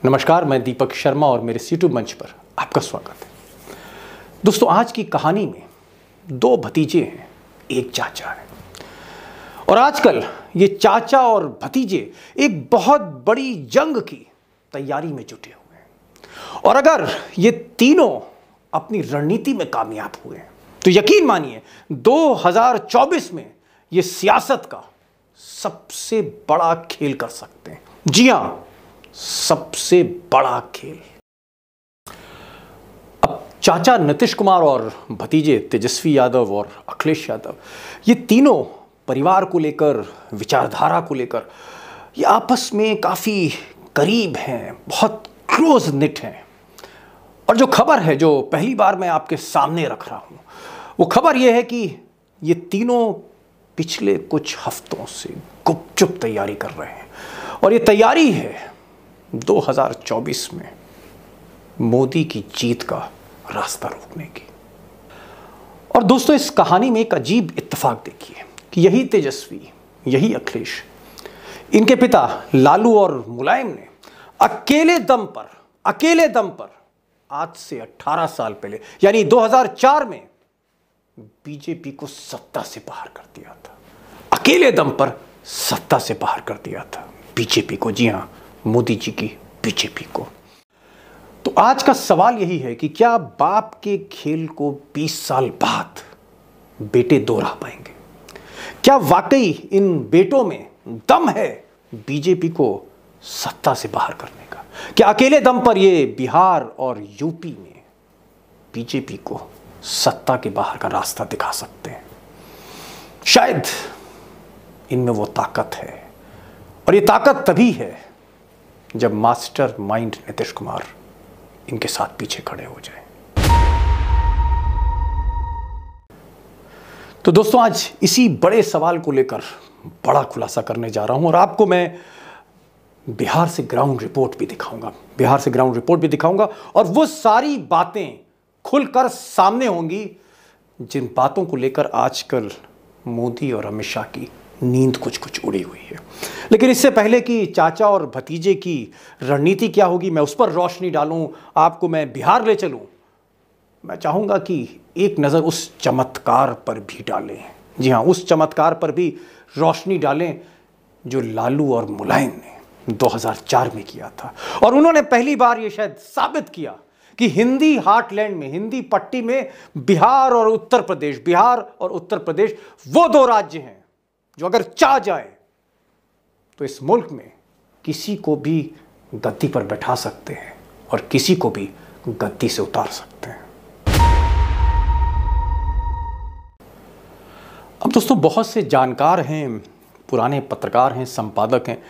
नमस्कार, मैं दीपक शर्मा और मेरे यूट्यूब मंच पर आपका स्वागत है। दोस्तों, आज की कहानी में दो भतीजे हैं, एक चाचा है। और आजकल ये चाचा और भतीजे एक बहुत बड़ी जंग की तैयारी में जुटे हुए हैं। और अगर ये तीनों अपनी रणनीति में कामयाब हुए तो यकीन मानिए 2024 में ये सियासत का सबसे बड़ा खेल कर सकते हैं। जी हां, सबसे बड़ा खेल। अब चाचा नीतीश कुमार और भतीजे तेजस्वी यादव और अखिलेश यादव, ये तीनों परिवार को लेकर, विचारधारा को लेकर ये आपस में काफी करीब हैं, बहुत क्लोज निट हैं। और जो खबर है, जो पहली बार मैं आपके सामने रख रहा हूं, वो खबर यह है कि ये तीनों पिछले कुछ हफ्तों से गुपचुप तैयारी कर रहे हैं। और ये तैयारी है 2024 में मोदी की जीत का रास्ता रोकने की। और दोस्तों, इस कहानी में एक अजीब इत्तेफाक देखिए कि यही तेजस्वी, यही अखिलेश, इनके पिता लालू और मुलायम ने अकेले दम पर आज से 18 साल पहले यानी 2004 में बीजेपी को सत्ता से बाहर कर दिया था। अकेले दम पर सत्ता से बाहर कर दिया था बीजेपी को। जी हां, मोदी जी की बीजेपी को। तो आज का सवाल यही है कि क्या बाप के खेल को 20 साल बाद बेटे दोहरा पाएंगे? क्या वाकई इन बेटों में दम है बीजेपी को सत्ता से बाहर करने का? क्या अकेले दम पर ये बिहार और यूपी में बीजेपी को सत्ता के बाहर का रास्ता दिखा सकते हैं? शायद इनमें वो ताकत है। और ये ताकत तभी है जब मास्टर माइंड नीतीश कुमार इनके साथ पीछे खड़े हो जाए। तो दोस्तों, आज इसी बड़े सवाल को लेकर बड़ा खुलासा करने जा रहा हूं। और आपको मैं बिहार से ग्राउंड रिपोर्ट भी दिखाऊंगा और वो सारी बातें खुलकर सामने होंगी जिन बातों को लेकर आजकल मोदी और अमित शाह की नींद कुछ उड़ी हुई है। लेकिन इससे पहले कि चाचा और भतीजे की रणनीति क्या होगी, मैं उस पर रोशनी डालूं, आपको मैं बिहार ले चलूं, मैं चाहूंगा कि एक नज़र उस चमत्कार पर भी डालें। जी हां, उस चमत्कार पर भी रोशनी डालें जो लालू और मुलायम ने 2004 में किया था। और उन्होंने पहली बार यह शायद साबित किया कि हिंदी हार्टलैंड में, हिंदी पट्टी में बिहार और उत्तर प्रदेश वो दो राज्य हैं जो अगर चाह जाए तो इस मुल्क में किसी को भी गद्दी पर बैठा सकते हैं और किसी को भी गद्दी से उतार सकते हैं। अब दोस्तों, बहुत से जानकार हैं, पुराने पत्रकार हैं, संपादक हैं,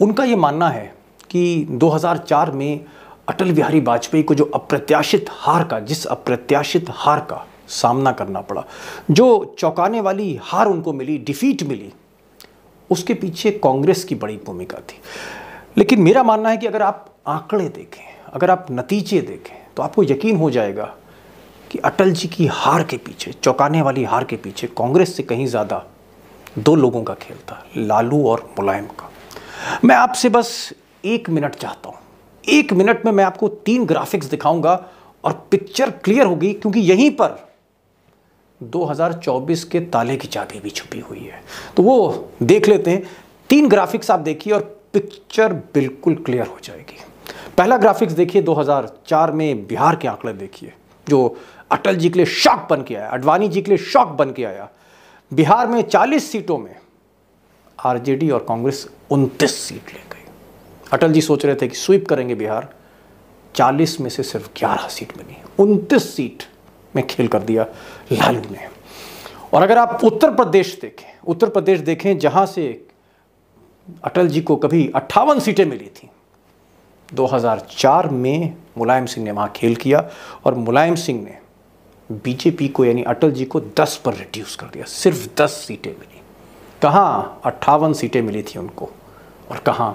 उनका यह मानना है कि 2004 में अटल बिहारी वाजपेयी को जिस अप्रत्याशित हार का सामना करना पड़ा, जो चौंकाने वाली हार उनको मिली, डिफीट मिली, उसके पीछे कांग्रेस की बड़ी भूमिका थी। लेकिन मेरा मानना है कि अगर आप आंकड़े देखें, अगर आप नतीजे देखें, तो आपको यकीन हो जाएगा कि अटल जी की हार के पीछे, चौंकाने वाली हार के पीछे कांग्रेस से कहीं ज़्यादा दो लोगों का खेल था, लालू और मुलायम का। मैं आपसे बस 1 मिनट चाहता हूँ। 1 मिनट में मैं आपको 3 ग्राफिक्स दिखाऊंगा और पिक्चर क्लियर होगी, क्योंकि यहीं पर 2024 के ताले की चाबी भी छुपी हुई है। तो वो देख लेते हैं। 3 ग्राफिक्स आप देखिए और पिक्चर बिल्कुल क्लियर हो जाएगी। पहला ग्राफिक्स देखिए, 2004 में बिहार के आंकड़े देखिए, जो अटल जी के लिए शॉक बन के आया, अडवाणी जी के लिए शॉक बन के आया। बिहार में 40 सीटों में आरजेडी और कांग्रेस 29 सीट ले गई। अटल जी सोच रहे थे कि स्वीप करेंगे बिहार, 40 में से सिर्फ 11 सीट बनी, 29 सीट में खेल कर दिया लालू ने। और अगर आप उत्तर प्रदेश देखें जहां से अटल जी को कभी 58 सीटें मिली थी, 2004 में मुलायम सिंह ने वहां खेल किया और मुलायम सिंह ने बीजेपी को यानी अटल जी को 10 पर रिड्यूस कर दिया। सिर्फ 10 सीटें मिली। कहां 58 सीटें मिली थी उनको और कहां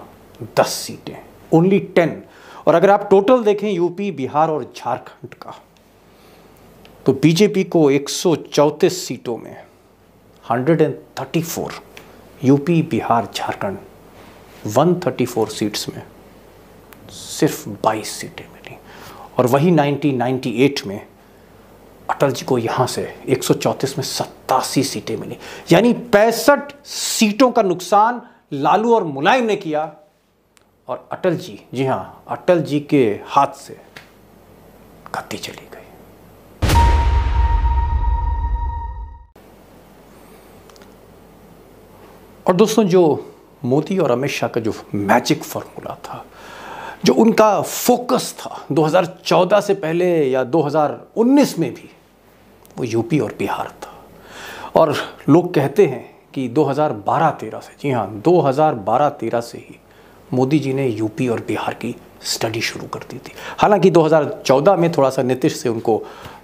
10 सीटें, ओनली 10। और अगर आप टोटल देखें यूपी, बिहार और झारखंड का, तो बीजेपी को 134 सीटों में 134, यूपी, बिहार, झारखंड 134 सीट्स में सिर्फ 22 सीटें मिली। और वही 1998 में अटल जी को यहाँ से 134 में 87 सीटें मिली। यानी 65 सीटों का नुकसान लालू और मुलायम ने किया, और अटल जी, जी हाँ, अटल जी के हाथ से गद्दी चली गई। और दोस्तों, जो मोदी और अमित शाह का जो मैजिक फॉर्मूला था, जो उनका फोकस था 2014 से पहले या 2019 में भी, वो यूपी और बिहार था। और लोग कहते हैं कि 2012-13 से, जी हाँ, 2012-13 से ही मोदी जी ने यूपी और बिहार की स्टडी शुरू कर दी थी। हालांकि 2014 में थोड़ा सा नीतीश से उनको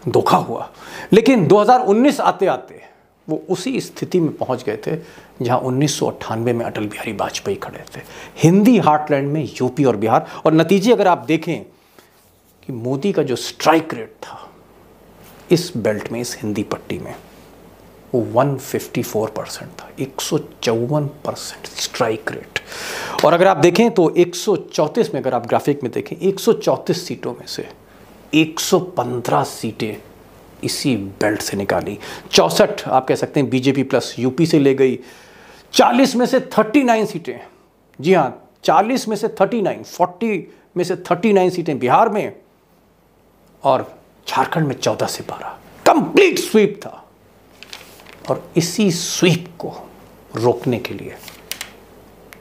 धोखा हुआ, लेकिन 2019 आते आते वो उसी स्थिति में पहुंच गए थे जहां 1998 में अटल बिहारी वाजपेयी खड़े थे, हिंदी हार्टलैंड में यूपी और बिहार। और नतीजे अगर आप देखें कि मोदी का जो स्ट्राइक रेट था इस बेल्ट में, इस हिंदी पट्टी में, वो 154% था, 154% स्ट्राइक रेट। और अगर आप देखें तो 134 में, अगर आप ग्राफिक में देखें, 134 सीटों में से 115 सीटें इसी बेल्ट से निकाली। 64 आप कह सकते हैं बीजेपी प्लस यूपी से ले गई। 40 में से 39 सीटें, जी हाँ, 40 में से 39, 40 में से 39 सीटें बिहार में, और झारखंड में 14 से 12। कंप्लीट स्वीप था। और इसी स्वीप को रोकने के लिए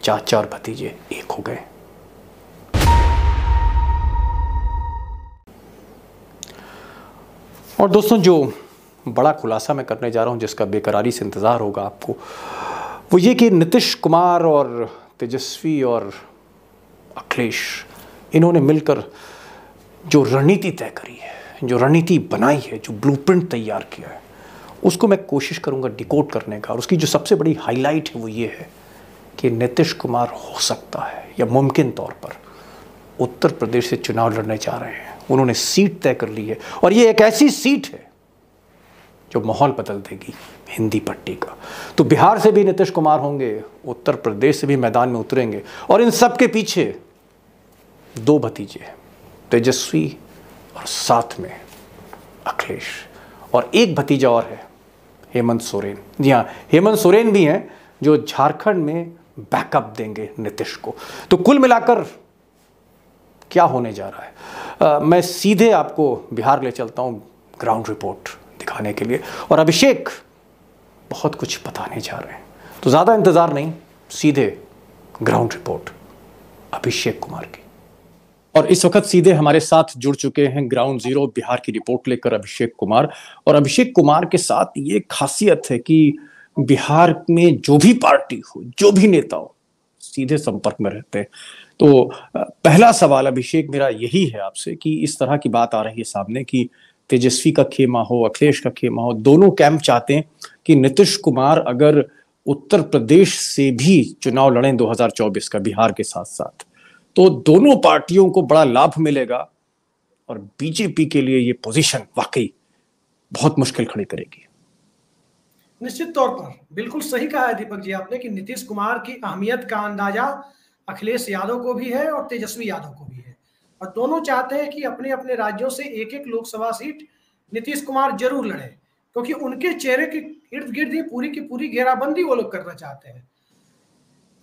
चाचा और भतीजे एक हो गए। और दोस्तों, जो बड़ा खुलासा मैं करने जा रहा हूं, जिसका बेकरारी से इंतजार होगा आपको, वो ये कि नीतीश कुमार और तेजस्वी और अखिलेश, इन्होंने मिलकर जो रणनीति तय करी है, जो रणनीति बनाई है, जो ब्लूप्रिंट तैयार किया है, उसको मैं कोशिश करूंगा डिकोड करने का। और उसकी जो सबसे बड़ी हाईलाइट है वो ये है कि नीतीश कुमार हो सकता है, या मुमकिन तौर पर उत्तर प्रदेश से चुनाव लड़ने जा रहे हैं। उन्होंने सीट तय कर ली है, और ये एक ऐसी सीट है जो माहौल बदल देगी हिंदी पट्टी का। तो बिहार से भी नीतीश कुमार होंगे, उत्तर प्रदेश से भी मैदान में उतरेंगे, और इन सब के पीछे दो भतीजे, तेजस्वी और साथ में अखिलेश, और एक भतीजा और है, हेमंत सोरेन। जी हाँ, हेमंत सोरेन भी हैं जो झारखंड में बैकअप देंगे नीतीश को। तो कुल मिलाकर क्या होने जा रहा है, मैं सीधे आपको बिहार ले चलता हूं ग्राउंड रिपोर्ट दिखाने के लिए, और अभिषेक बहुत कुछ बताने जा रहे हैं। तो ज़्यादा इंतज़ार नहीं, सीधे ग्राउंड रिपोर्ट अभिषेक कुमार की। और इस वक्त सीधे हमारे साथ जुड़ चुके हैं ग्राउंड जीरो बिहार की रिपोर्ट लेकर अभिषेक कुमार। और अभिषेक कुमार के साथ ये खासियत है कि बिहार में जो भी पार्टी हो, जो भी नेता हो, सीधे संपर्क में रहते हैं। तो पहला सवाल अभिषेक मेरा यही है आपसे कि इस तरह की बात आ रही है सामने कि तेजस्वी का खेमा हो, अखिलेश का खेमा हो, दोनों कैंप चाहते हैं कि नीतीश कुमार अगर उत्तर प्रदेश से भी चुनाव लड़ें 2024 का बिहार के साथ साथ, तो दोनों पार्टियों को बड़ा लाभ मिलेगा, और बीजेपी के लिए ये पोजीशन वाकई बहुत मुश्किल खड़ी करेगी। निश्चित तौर पर बिल्कुल सही कहा है दीपक जी आपने कि नीतीश कुमार की अहमियत का अंदाजा अखिलेश यादव को भी है और तेजस्वी यादव को भी है, और दोनों चाहते हैं कि अपने अपने राज्यों से एक एक लोकसभा सीट नीतीश कुमार जरूर लड़े, क्योंकि उनके चेहरे के इर्द गिर्द ही पूरी की पूरी घेराबंदी वो लोग करना चाहते हैं।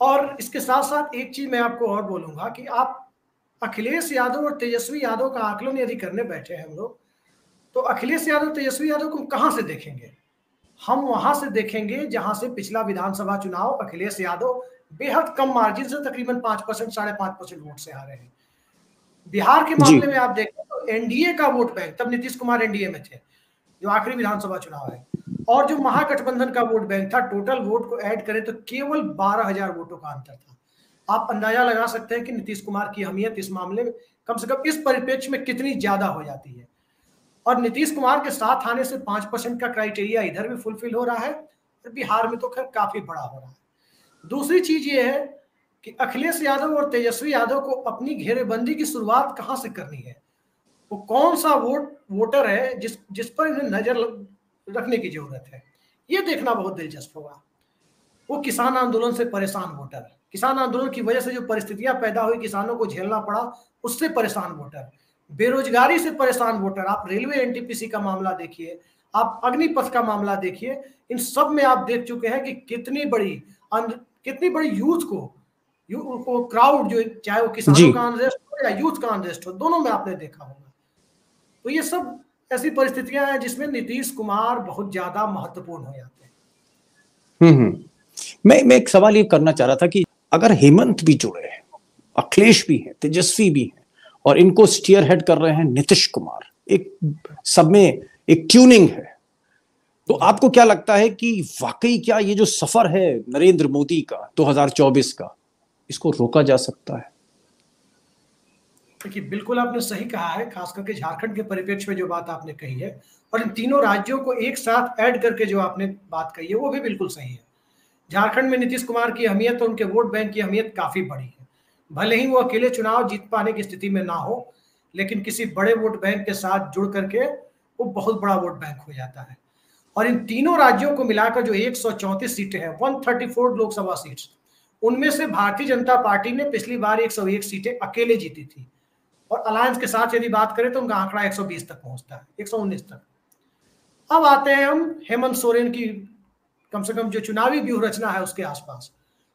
और इसके साथ साथ एक चीज मैं आपको और बोलूंगा कि आप अखिलेश यादव और तेजस्वी यादव का आकलन यदि करने बैठे हैं हम लोग, तो अखिलेश यादव तेजस्वी यादव को कहां से देखेंगे? हम वहां से देखेंगे जहां से पिछला विधानसभा चुनाव अखिलेश यादव बेहद कम मार्जिन से तकरीबन 5%, 5.5% वोट से हारे हैं। बिहार के मामले में आप देखें तो एनडीए का वोट बैंक, तब नीतीश कुमार एनडीए में थे, जो आखिरी विधानसभा चुनाव है, और जो महागठबंधन का वोट बैंक था, टोटल वोट को ऐड करें तो केवल 12,000 वोटों का अंतर था। आप अंदाजा लगा सकते हैं कि नीतीश कुमार की अहमियत इस मामले में कम से कम इस परिप्रेक्ष्य में कितनी ज्यादा हो जाती है। और नीतीश कुमार के साथ आने से 5% का क्राइटेरिया इधर भी फुलफिल हो रहा है, और बिहार में तो खैर काफी बड़ा हो रहा है। दूसरी चीज ये है कि अखिलेश यादव और तेजस्वी यादव को अपनी घेरेबंदी की शुरुआत कहां से करनी है, वो कौन सा वोटर है जिस पर इन्हें नजर रखने की जरूरत है, ये देखना बहुत दिलचस्प होगा। वो किसान आंदोलन से परेशान वोटर, किसान आंदोलन की वजह से जो परिस्थितियां पैदा हुई, किसानों को झेलना पड़ा, उससे परेशान वोटर, बेरोजगारी से परेशान वोटर, आप रेलवे एनटीपीसी का मामला देखिए, आप अग्निपथ का मामला देखिए, इन सब में आप देख चुके हैं कि कितनी बड़ी यूथ को क्राउड, जो चाहे वो जी। किसानों का अनरेस्ट हो या यूथ का अनरेस्ट हो, दोनों में आपने देखा होगा। तो ये सब ऐसी परिस्थितियां हैं जिसमें नीतीश कुमार बहुत ज्यादा महत्वपूर्ण हो जाते हैं। मैं एक सवाल ये करना चाह रहा था कि अगर हेमंत भी जुड़े हैं, अखिलेश भी हैं, तेजस्वी भी हैं, और इनको स्टीयर हेड कर रहे हैं नीतीश कुमार, एक सब में एक ट्यूनिंग है, तो आपको क्या लगता है कि वाकई क्या ये जो सफर है नरेंद्र मोदी का 2024 का, इसको रोका जा सकता है? देखिए, बिल्कुल आपने सही कहा है, खास करके झारखंड के परिप्रेक्ष्य में जो बात आपने कही है, और इन तीनों राज्यों को एक साथ ऐड करके जो आपने बात कही है, वो भी बिल्कुल सही है। झारखंड में नीतीश कुमार की अहमियत और उनके वोट बैंक की अहमियत काफी बड़ी है। भले ही वो अकेले चुनाव जीत पाने की स्थिति में ना हो, लेकिन किसी बड़े वोट बैंक के साथ जुड़ करके वो बहुत बड़ा वोट बैंक हो जाता है। और इन तीनों राज्यों को मिलाकर जो 134 सीटें हैं, 134 लोकसभा सीट्स, उनमें से भारतीय जनता पार्टी ने पिछली बार 101 सीटें अकेले जीती थी, और अलायंस के साथ यदि बात करें तो उनका आंकड़ा 120 तक पहुंचता है, 119 तक। अब आते हैं हम हेमंत सोरेन की कम से कम जो चुनावी व्यूह रचना है उसके आसपास।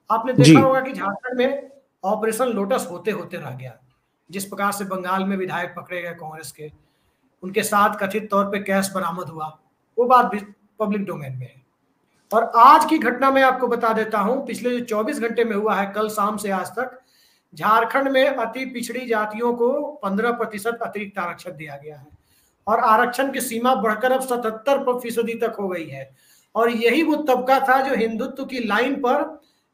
आपने जी। देखा होगा कि झारखंड में ऑपरेशन लोटस होते होते रह गया। जिस प्रकार से बंगाल में विधायक पकड़े गए कांग्रेस के, उनके साथ कथित तौर पे कैश बरामद हुआ, वो बात भी पब्लिक डोमेन में है। और आज की घटना मैं आपको बता देता हूं, पिछले जो 24 घंटे में हुआ है, कल शाम से आज तक झारखंड में अति पिछड़ी जातियों को 15% अतिरिक्त आरक्षण दिया गया है, और आरक्षण की सीमा बढ़कर अब 77% तक हो गई है। और यही वो तबका था जो हिंदुत्व की लाइन पर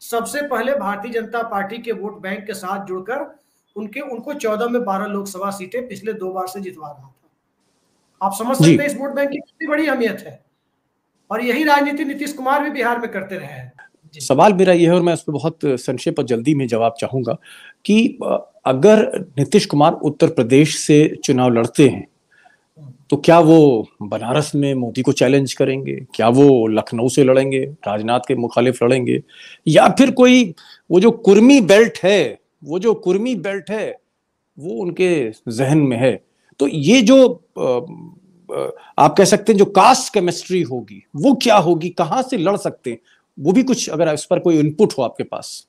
सबसे पहले भारतीय जनता पार्टी के वोट बैंक के साथ जुड़कर उनको 14 में 12 लोकसभा सीटें पिछले 2 बार से जितवा रहा था। आप समझ जी। सकते हैं इस वोट बैंक की कितनी बड़ी अहमियत है, और यही राजनीति नीतीश कुमार भी बिहार में करते रहे हैं। सवाल मेरा यह है, और मैं उस पर बहुत संक्षेप और जल्दी में जवाब चाहूंगा कि अगर नीतीश कुमार उत्तर प्रदेश से चुनाव लड़ते हैं तो क्या वो बनारस में मोदी को चैलेंज करेंगे? क्या वो लखनऊ से लड़ेंगे, राजनाथ के मुखालिफ लड़ेंगे, या फिर कोई वो जो कुर्मी बेल्ट है वो उनके जहन में है? तो ये जो आप कह सकते हैं जो कास्ट केमिस्ट्री होगी वो क्या होगी, कहां से लड़ सकते हैं, वो भी कुछ अगर इस पर कोई इनपुट हो आपके पास।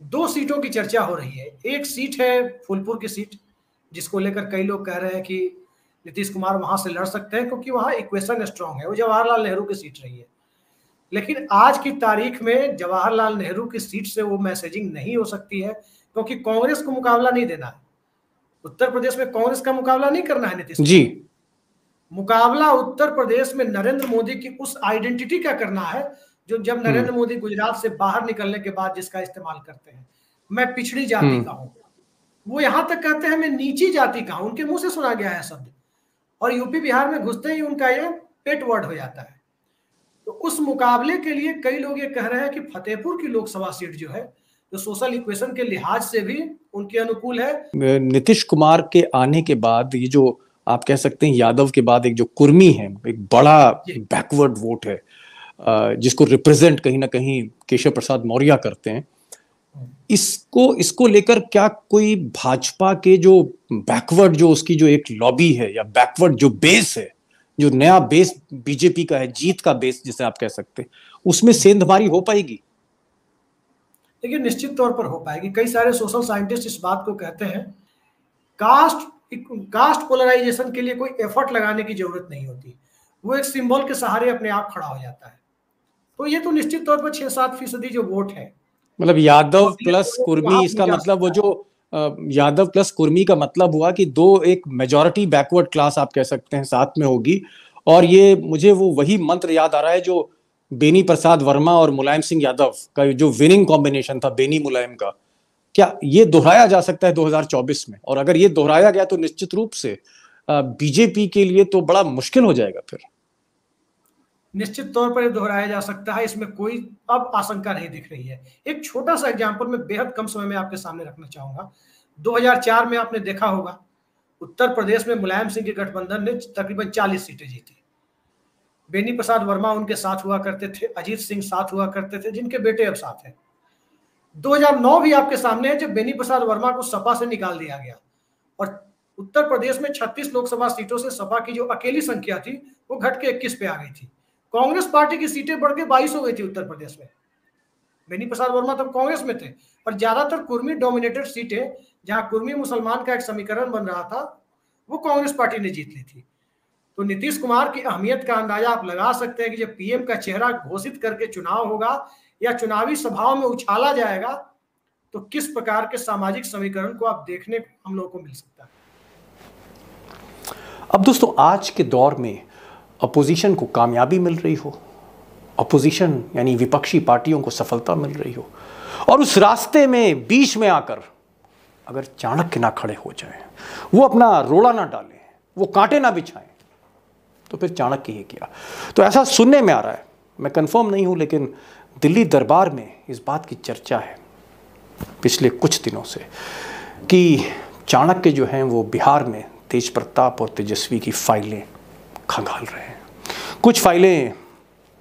2 सीटों की चर्चा हो रही है। एक सीट है फूलपुर की सीट, जिसको लेकर कई लोग कह रहे हैं कि नीतीश कुमार वहां से लड़ सकते हैं, क्योंकि वहां इक्वेशन स्ट्रांग है, वो जवाहरलाल नेहरू की सीट रही है। लेकिन आज की तारीख में जवाहरलाल नेहरू की सीट से वो मैसेजिंग नहीं हो सकती है, क्योंकि कांग्रेस को मुकाबला नहीं देना है। उत्तर प्रदेश में कांग्रेस का मुकाबला नहीं करना है नीतीश जी। कुमार। मुकाबला उत्तर प्रदेश में नरेंद्र मोदी की उस आइडेंटिटी का करना है जो जब नरेंद्र मोदी गुजरात से बाहर निकलने के बाद जिसका इस्तेमाल करते हैं, मैं पिछड़ी जाति का हूं, वो यहां तक कहते हैं मैं नीची जाति का हूं, उनके मुंह से सुना गया है शब्द, और यूपी बिहार में घुसते ही उनका ये पेट वर्ड हो जाता है। तो उस मुकाबले के लिए कई लोग ये कह रहे हैं कि फतेहपुर की लोकसभा सीट जो है, जो सोशल इक्वेशन के लिहाज से भी उनके अनुकूल है। नीतीश कुमार के आने के बाद ये जो आप कह सकते हैं यादव के बाद एक जो कुर्मी है, एक बड़ा बैकवर्ड वोट है, जिसको रिप्रेजेंट कहीं ना कहीं केशव प्रसाद मौर्य करते हैं, इसको लेकर क्या कोई भाजपा के जो बैकवर्ड जो उसकी जो एक लॉबी है या बैकवर्ड जो बेस है, जो नया बेस बीजेपी का है, जीत का बेस जिसे आप कह सकते हैं, उसमें सेंधमारी हो पाएगी? देखिए, निश्चित तौर पर हो पाएगी। कई सारे सोशल साइंटिस्ट इस बात को कहते हैं, कास्ट पोलराइजेशन के लिए कोई एफर्ट लगाने की जरूरत नहीं होती, वो एक सिंबल के सहारे अपने आप खड़ा हो जाता है। तो ये तो निश्चित तौर पर 6-7% जो वोट है, मतलब यादव प्लस कुर्मी, इसका मतलब वो जो यादव प्लस कुर्मी का मतलब हुआ कि दो एक मेजॉरिटी बैकवर्ड क्लास आप कह सकते हैं साथ में होगी। और ये मुझे वो वही मंत्र याद आ रहा है जो बेनी प्रसाद वर्मा और मुलायम सिंह यादव का जो विनिंग कॉम्बिनेशन था बेनी मुलायम का, क्या ये दोहराया जा सकता है 2024 में? और अगर ये दोहराया गया तो निश्चित रूप से बीजेपी के लिए तो बड़ा मुश्किल हो जाएगा फिर। निश्चित तौर पर दोहराया जा सकता है, इसमें कोई अब आशंका नहीं दिख रही है। एक छोटा सा एग्जांपल मैं बेहद कम समय में आपके सामने रखना चाहूंगा। 2004 में आपने देखा होगा, उत्तर प्रदेश में मुलायम सिंह के गठबंधन ने तकरीबन 40 सीटें जीती। बेनी प्रसाद वर्मा उनके साथ हुआ करते थे, अजीत सिंह साथ हुआ करते थे, जिनके बेटे अब साथ हैं। 2009 भी आपके सामने है, जब बेनी प्रसाद वर्मा को सपा से निकाल दिया गया और उत्तर प्रदेश में 36 लोकसभा सीटों से सपा की जो अकेली संख्या थी वो घट के 21 पे आ गई थी। कांग्रेस पार्टी की सीटें बढ़ के 22 हो गई थी उत्तर प्रदेश में। बेनी प्रसाद वर्मा तब कांग्रेस में थे और ज्यादातर कुर्मी डोमिनेटेड सीटें, जहां कुर्मी मुसलमान का एक समीकरण बन रहा था, वो कांग्रेस पार्टी ने जीत ली थी। तो नीतीश कुमार की अहमियत का अंदाजा आप लगा सकते हैं कि जब पीएम का चेहरा घोषित करके चुनाव होगा या चुनावी सभाओं में उछाला जाएगा, तो किस प्रकार के सामाजिक समीकरण को आप देखने को हम लोगों को मिल सकता है। अब दोस्तों, आज के दौर में अपोजिशन को कामयाबी मिल रही हो, अपोजिशन यानी विपक्षी पार्टियों को सफलता मिल रही हो, और उस रास्ते में बीच में आकर अगर चाणक्य ना खड़े हो जाएं, वो अपना रोड़ा ना डालें, वो कांटे ना बिछाएं, तो फिर चाणक्य ही किया। तो ऐसा सुनने में आ रहा है, मैं कंफर्म नहीं हूं, लेकिन दिल्ली दरबार में इस बात की चर्चा है पिछले कुछ दिनों से कि चाणक्य जो हैं वो बिहार में तेज प्रताप और तेजस्वी की फाइलें खंगाल रहे हैं। कुछ फाइलें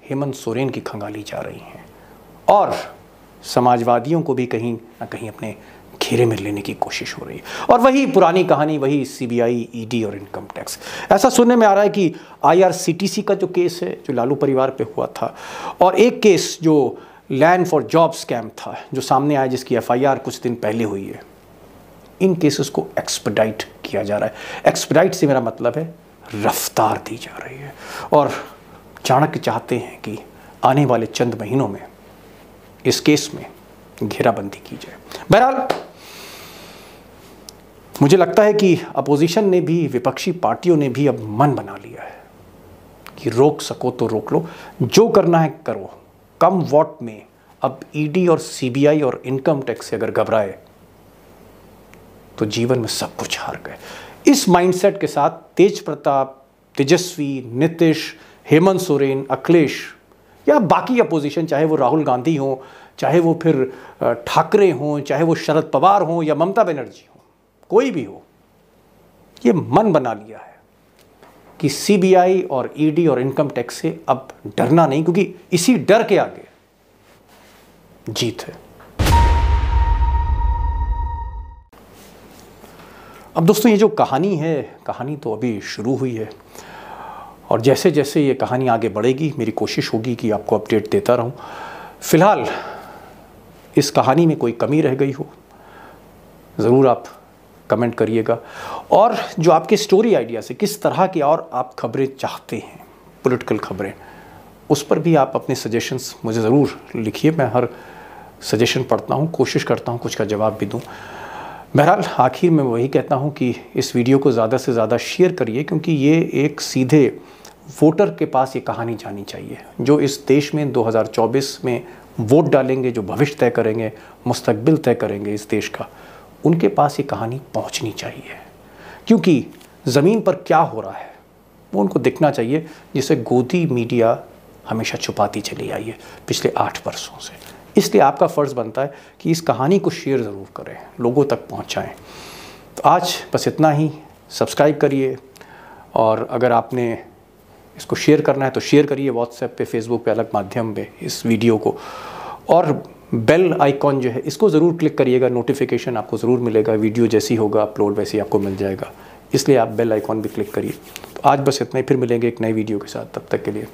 हेमंत सोरेन की खंगाली जा रही हैं और समाजवादियों को भी कहीं ना कहीं अपने घेरे में लेने की कोशिश हो रही है। और वही पुरानी कहानी, वही सीबीआई, ईडी और इनकम टैक्स। ऐसा सुनने में आ रहा है कि आईआरसीटीसी का जो केस है, जो लालू परिवार पे हुआ था, और एक केस जो लैंड फॉर जॉब स्कैम था जो सामने आया, जिसकी एफआईआर कुछ दिन पहले हुई है, इन केसेस को एक्सपेडाइट किया जा रहा है। एक्सपेडाइट से मेरा मतलब है रफ्तार दी जा रही है, और चाणक्य चाहते हैं कि आने वाले चंद महीनों में इस केस में घेराबंदी की जाए। बहरहाल, मुझे लगता है कि अपोजिशन ने भी, विपक्षी पार्टियों ने भी अब मन बना लिया है कि रोक सको तो रोक लो, जो करना है करो, कम वोट में। अब ईडी और सीबीआई और इनकम टैक्स से अगर घबराए तो जीवन में सब कुछ हार गए। इस माइंडसेट के साथ तेज प्रताप, तेजस्वी, नीतीश, हेमंत सोरेन, अखिलेश या बाकी अपोजिशन, चाहे वो राहुल गांधी हो, चाहे वो फिर ठाकरे हों, चाहे वो शरद पवार हों या ममता बनर्जी हो, कोई भी हो, ये मन बना लिया है कि सीबीआई और ईडी और इनकम टैक्स से अब डरना नहीं, क्योंकि इसी डर के आगे जीत है। अब दोस्तों, ये जो कहानी है, कहानी तो अभी शुरू हुई है, और जैसे जैसे ये कहानी आगे बढ़ेगी मेरी कोशिश होगी कि आपको अपडेट देता रहूं। फिलहाल इस कहानी में कोई कमी रह गई हो, ज़रूर आप कमेंट करिएगा, और जो आपके स्टोरी आइडिया से किस तरह की और आप खबरें चाहते हैं, पॉलिटिकल खबरें, उस पर भी आप अपने सजेशंस मुझे ज़रूर लिखिए। मैं हर सजेशन पढ़ता हूँ, कोशिश करता हूँ कुछ का जवाब भी दूँ। बहरहाल, आखिर में वही कहता हूँ कि इस वीडियो को ज़्यादा से ज़्यादा शेयर करिए, क्योंकि ये एक सीधे वोटर के पास ये कहानी जानी चाहिए, जो इस देश में 2024 में वोट डालेंगे, जो भविष्य तय करेंगे, मुस्तकबिल तय करेंगे इस देश का, उनके पास ये कहानी पहुंचनी चाहिए। क्योंकि ज़मीन पर क्या हो रहा है वो उनको दिखना चाहिए, जिसे गोदी मीडिया हमेशा छुपाती चली आई है पिछले 8 वर्षों से। इसलिए आपका फ़र्ज़ बनता है कि इस कहानी को शेयर ज़रूर करें, लोगों तक पहुंचाएं। तो आज बस इतना ही। सब्सक्राइब करिए, और अगर आपने इसको शेयर करना है तो शेयर करिए व्हाट्सएप पे, फेसबुक पे, अलग माध्यम पे इस वीडियो को, और बेल आइकॉन जो है इसको ज़रूर क्लिक करिएगा, नोटिफिकेशन आपको ज़रूर मिलेगा, वीडियो जैसी होगा अपलोड वैसे ही आपको मिल जाएगा, इसलिए आप बेल आइकॉन भी क्लिक करिए। तो आज बस इतना ही, फिर मिलेंगे एक नई वीडियो के साथ, तब तक के लिए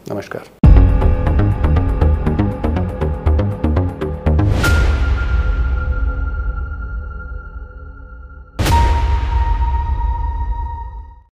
नमस्कार।